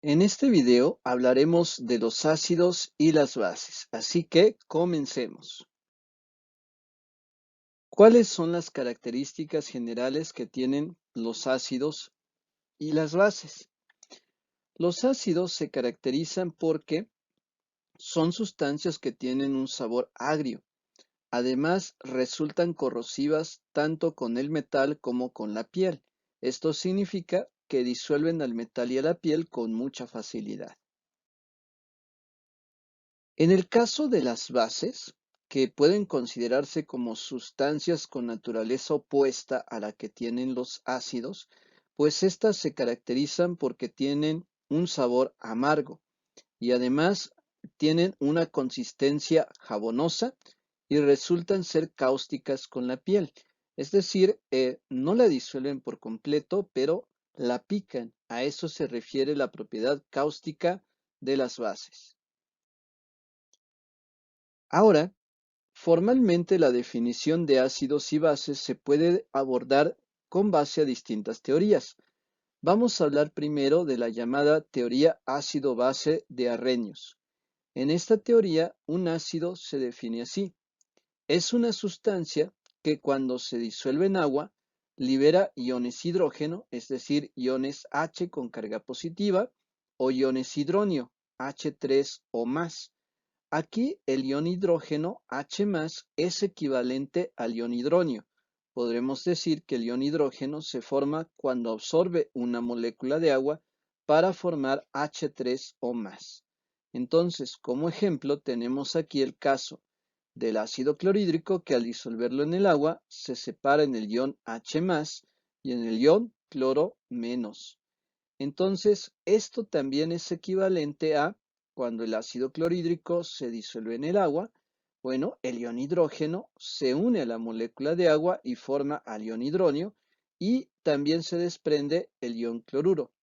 En este video hablaremos de los ácidos y las bases, así que comencemos. ¿Cuáles son las características generales que tienen los ácidos y las bases? Los ácidos se caracterizan porque son sustancias que tienen un sabor agrio. Además, resultan corrosivas tanto con el metal como con la piel. Esto significa que disuelven al metal y a la piel con mucha facilidad. En el caso de las bases, que pueden considerarse como sustancias con naturaleza opuesta a la que tienen los ácidos, pues estas se caracterizan porque tienen un sabor amargo y además tienen una consistencia jabonosa y resultan ser cáusticas con la piel. Es decir, no la disuelven por completo, pero la pican. A eso se refiere la propiedad cáustica de las bases. Ahora, formalmente la definición de ácidos y bases se puede abordar con base a distintas teorías. Vamos a hablar primero de la llamada teoría ácido-base de Arrhenius. En esta teoría, un ácido se define así. Es una sustancia que cuando se disuelve en agua, libera iones hidrógeno, es decir, iones H con carga positiva, o iones hidronio, H3 o más. Aquí el ion hidrógeno H+ es equivalente al ion hidronio. Podremos decir que el ion hidrógeno se forma cuando absorbe una molécula de agua para formar H3 o más. Entonces, como ejemplo, tenemos aquí el caso del ácido clorhídrico que al disolverlo en el agua se separa en el ion H+ y en el ion cloro menos. Entonces, esto también es equivalente a cuando el ácido clorhídrico se disuelve en el agua, bueno, el ion hidrógeno se une a la molécula de agua y forma al ion hidronio y también se desprende el ion cloruro.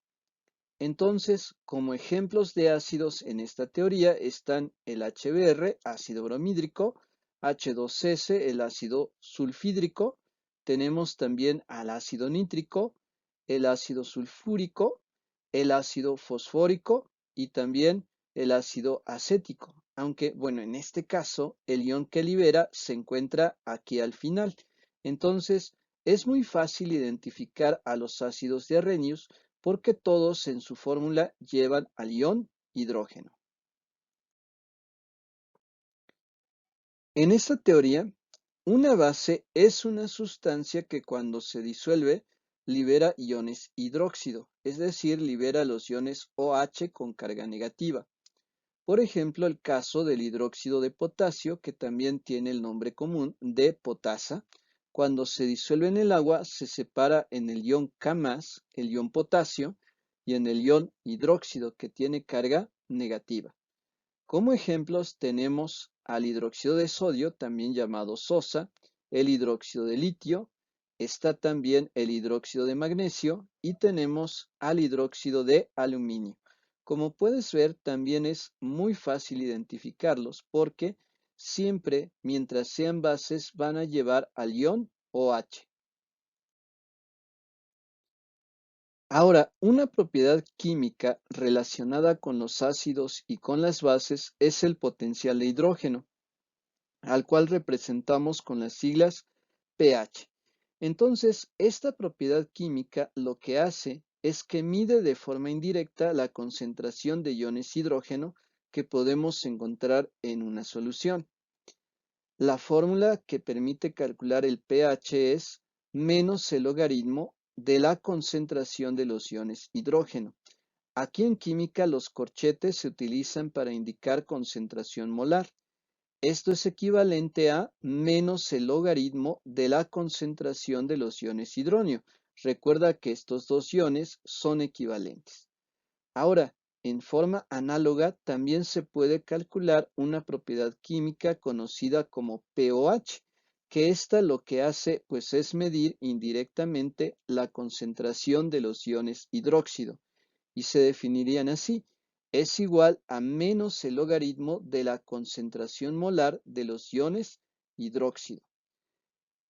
Entonces, como ejemplos de ácidos en esta teoría están el HBr, ácido bromhídrico, H2S, el ácido sulfídrico, tenemos también al ácido nítrico, el ácido sulfúrico, el ácido fosfórico y también el ácido acético. Aunque, bueno, en este caso, el ion que libera se encuentra aquí al final. Entonces, es muy fácil identificar a los ácidos de Arrhenius porque todos en su fórmula llevan al ion hidrógeno. En esta teoría, una base es una sustancia que cuando se disuelve libera iones hidróxido, es decir, libera los iones OH con carga negativa. Por ejemplo, el caso del hidróxido de potasio, que también tiene el nombre común de potasa, cuando se disuelve en el agua se separa en el ion K+, el ion potasio, y en el ion hidróxido, que tiene carga negativa. Como ejemplos tenemos al hidróxido de sodio, también llamado sosa, el hidróxido de litio, está también el hidróxido de magnesio y tenemos al hidróxido de aluminio. Como puedes ver, también es muy fácil identificarlos porque siempre, mientras sean bases, van a llevar al ion OH. Ahora, una propiedad química relacionada con los ácidos y con las bases es el potencial de hidrógeno, al cual representamos con las siglas pH. Entonces, esta propiedad química lo que hace es que mide de forma indirecta la concentración de iones hidrógeno que podemos encontrar en una solución. La fórmula que permite calcular el pH es menos el logaritmo de la concentración de los iones hidrógeno. Aquí en química los corchetes se utilizan para indicar concentración molar. Esto es equivalente a menos el logaritmo de la concentración de los iones hidronio. Recuerda que estos dos iones son equivalentes. Ahora, en forma análoga, también se puede calcular una propiedad química conocida como pOH, que esta lo que hace pues es medir indirectamente la concentración de los iones hidróxido y se definirían así. Es igual a menos el logaritmo de la concentración molar de los iones hidróxido.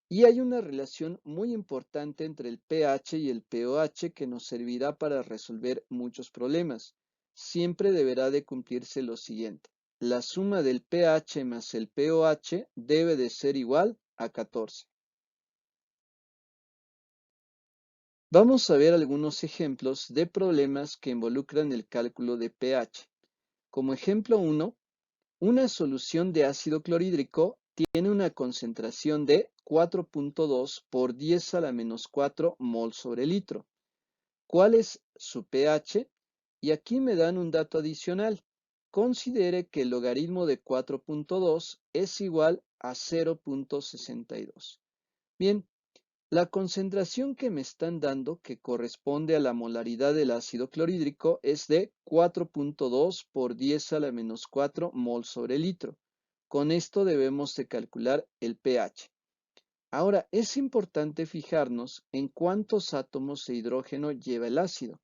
Y hay una relación muy importante entre el pH y el pOH que nos servirá para resolver muchos problemas. siempre deberá de cumplirse lo siguiente. La suma del pH más el pOH debe de ser igual a 14. Vamos a ver algunos ejemplos de problemas que involucran el cálculo de pH. Como ejemplo 1, una solución de ácido clorhídrico tiene una concentración de 4.2 por 10 a la menos 4 mol sobre litro. ¿Cuál es su pH? Y aquí me dan un dato adicional. Considere que el logaritmo de 4.2 es igual a 0.62. Bien, la concentración que me están dando, que corresponde a la molaridad del ácido clorhídrico, es de 4.2 por 10 a la menos 4 mol sobre litro. Con esto debemos de calcular el pH. Ahora, es importante fijarnos en cuántos átomos de hidrógeno lleva el ácido.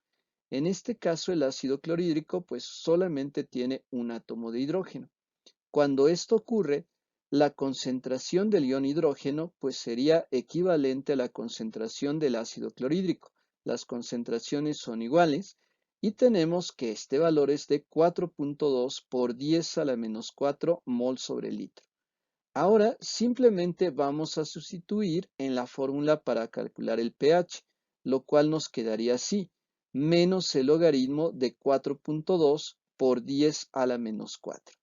En este caso, el ácido clorhídrico pues solamente tiene un átomo de hidrógeno. Cuando esto ocurre, la concentración del ion hidrógeno pues sería equivalente a la concentración del ácido clorhídrico. Las concentraciones son iguales y tenemos que este valor es de 4.2 por 10 a la menos 4 mol sobre litro. Ahora simplemente vamos a sustituir en la fórmula para calcular el pH, lo cual nos quedaría así, menos el logaritmo de 4.2 por 10 a la menos 4.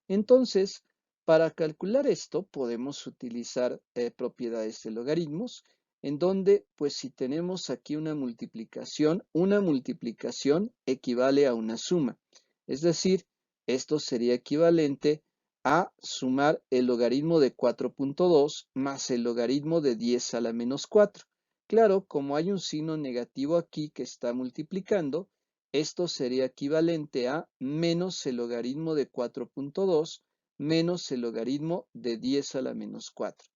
Entonces, para calcular esto podemos utilizar propiedades de logaritmos, en donde, pues si tenemos aquí una multiplicación equivale a una suma. Es decir, esto sería equivalente a sumar el logaritmo de 4.2 más el logaritmo de 10 a la menos 4. Claro, como hay un signo negativo aquí que está multiplicando, esto sería equivalente a menos el logaritmo de 4.2 menos el logaritmo de 10 a la menos 4.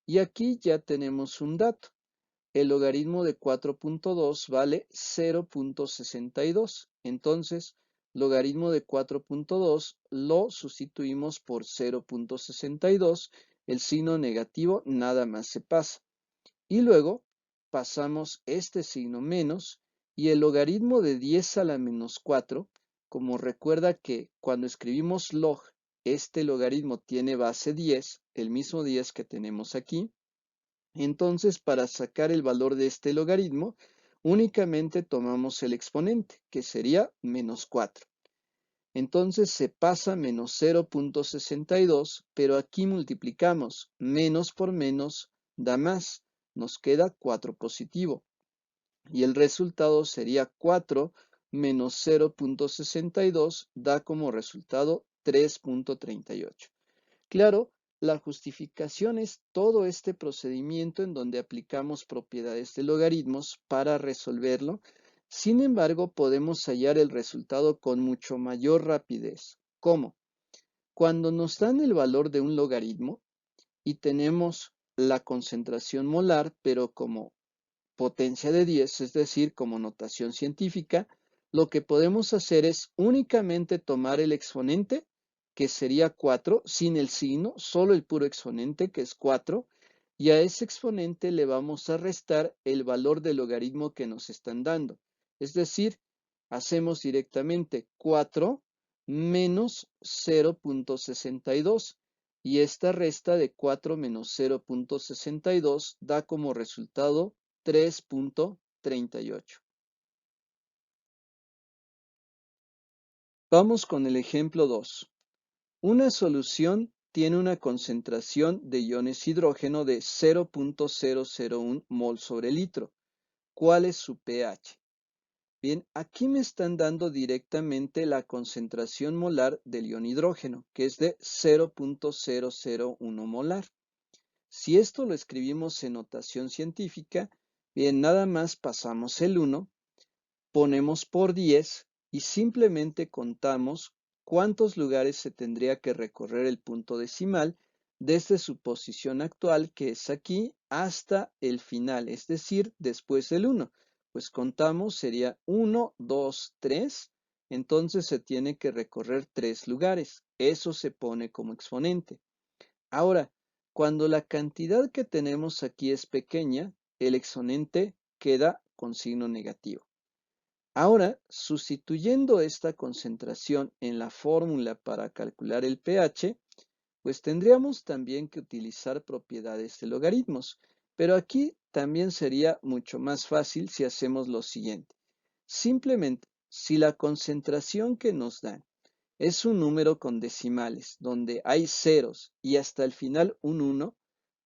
Y aquí ya tenemos un dato. El logaritmo de 4.2 vale 0.62. Entonces, logaritmo de 4.2 lo sustituimos por 0.62. El signo negativo nada más se pasa. Y luego pasamos este signo menos y el logaritmo de 10 a la menos 4, como recuerda que cuando escribimos log, este logaritmo tiene base 10, el mismo 10 que tenemos aquí. Entonces, para sacar el valor de este logaritmo, únicamente tomamos el exponente, que sería menos 4. Entonces se pasa menos 0.62, pero aquí multiplicamos menos por menos da más. Nos queda 4 positivo. Y el resultado sería 4 menos 0.62 da como resultado 3.38. Claro, la justificación es todo este procedimiento en donde aplicamos propiedades de logaritmos para resolverlo. Sin embargo, podemos hallar el resultado con mucho mayor rapidez. ¿Cómo? Cuando nos dan el valor de un logaritmo y tenemos la concentración molar, pero como potencia de 10, es decir, como notación científica, lo que podemos hacer es únicamente tomar el exponente, que sería 4, sin el signo, solo el puro exponente, que es 4, y a ese exponente le vamos a restar el valor del logaritmo que nos están dando. Es decir, hacemos directamente 4 menos 0.62, y esta resta de 4 menos 0.62 da como resultado 3.38. Vamos con el ejemplo 2. Una solución tiene una concentración de iones hidrógeno de 0.001 mol sobre litro. ¿Cuál es su pH? Bien, aquí me están dando directamente la concentración molar del ion hidrógeno, que es de 0.001 molar. Si esto lo escribimos en notación científica, bien, nada más pasamos el 1, ponemos por 10 y simplemente contamos cuántos lugares se tendría que recorrer el punto decimal desde su posición actual, que es aquí, hasta el final, es decir, después del 1. Pues contamos, sería 1, 2, 3, entonces se tiene que recorrer 3 lugares. Eso se pone como exponente. Ahora, cuando la cantidad que tenemos aquí es pequeña, el exponente queda con signo negativo. Ahora, sustituyendo esta concentración en la fórmula para calcular el pH, pues tendríamos también que utilizar propiedades de logaritmos, pero aquí también sería mucho más fácil si hacemos lo siguiente. Simplemente, si la concentración que nos dan es un número con decimales, donde hay ceros y hasta el final un 1,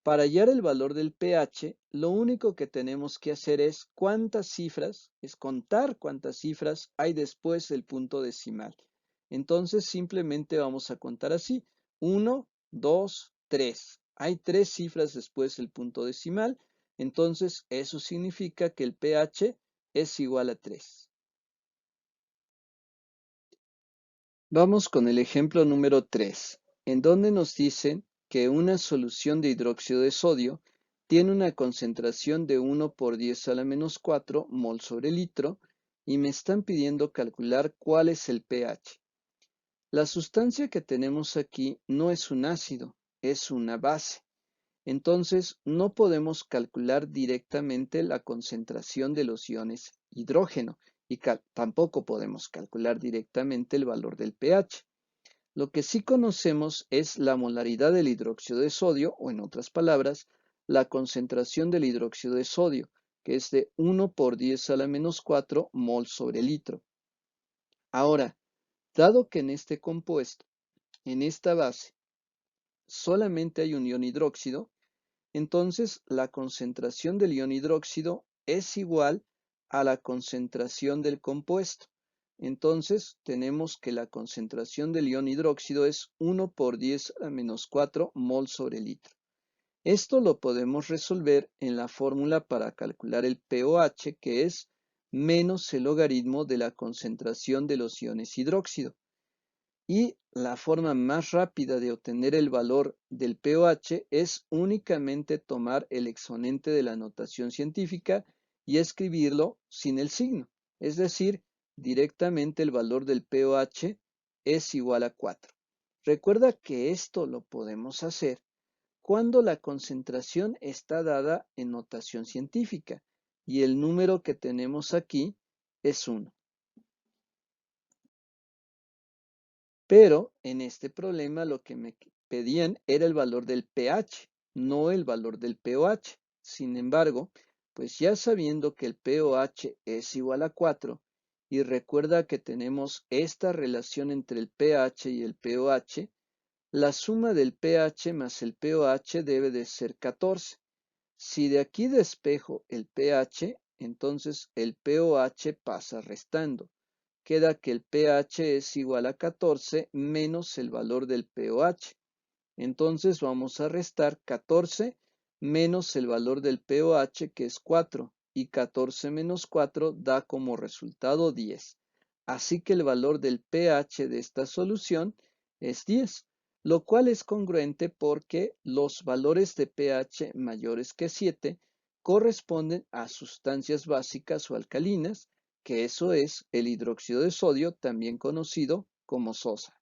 para hallar el valor del pH, lo único que tenemos que hacer es contar cuántas cifras hay después del punto decimal. Entonces simplemente vamos a contar así, 1, 2, 3. Hay 3 cifras después del punto decimal, entonces eso significa que el pH es igual a 3. Vamos con el ejemplo número 3, en donde nos dicen que una solución de hidróxido de sodio tiene una concentración de 1 por 10 a la menos 4 mol sobre litro y me están pidiendo calcular cuál es el pH. La sustancia que tenemos aquí no es un ácido, es una base. Entonces no podemos calcular directamente la concentración de los iones hidrógeno y tampoco podemos calcular directamente el valor del pH. Lo que sí conocemos es la molaridad del hidróxido de sodio, o en otras palabras, la concentración del hidróxido de sodio, que es de 1 por 10 a la menos 4 mol sobre litro. Ahora, dado que en este compuesto, en esta base, solamente hay un ion hidróxido, entonces la concentración del ion hidróxido es igual a la concentración del compuesto. Entonces tenemos que la concentración del ion hidróxido es 1 por 10 a la menos 4 mol sobre litro. Esto lo podemos resolver en la fórmula para calcular el pOH, que es menos el logaritmo de la concentración de los iones hidróxido. Y la forma más rápida de obtener el valor del pOH es únicamente tomar el exponente de la notación científica y escribirlo sin el signo. Es decir, directamente el valor del pOH es igual a 4. Recuerda que esto lo podemos hacer cuando la concentración está dada en notación científica y el número que tenemos aquí es 1. Pero en este problema lo que me pedían era el valor del pH, no el valor del pOH. Sin embargo, pues ya sabiendo que el pOH es igual a 4, y recuerda que tenemos esta relación entre el pH y el pOH, la suma del pH más el pOH debe de ser 14. Si de aquí despejo el pH, entonces el pOH pasa restando. Queda que el pH es igual a 14 menos el valor del pOH. Entonces vamos a restar 14 menos el valor del pOH, que es 4, y 14 menos 4 da como resultado 10. Así que el valor del pH de esta solución es 10, lo cual es congruente porque los valores de pH mayores que 7 corresponden a sustancias básicas o alcalinas, que eso es el hidróxido de sodio, también conocido como sosa.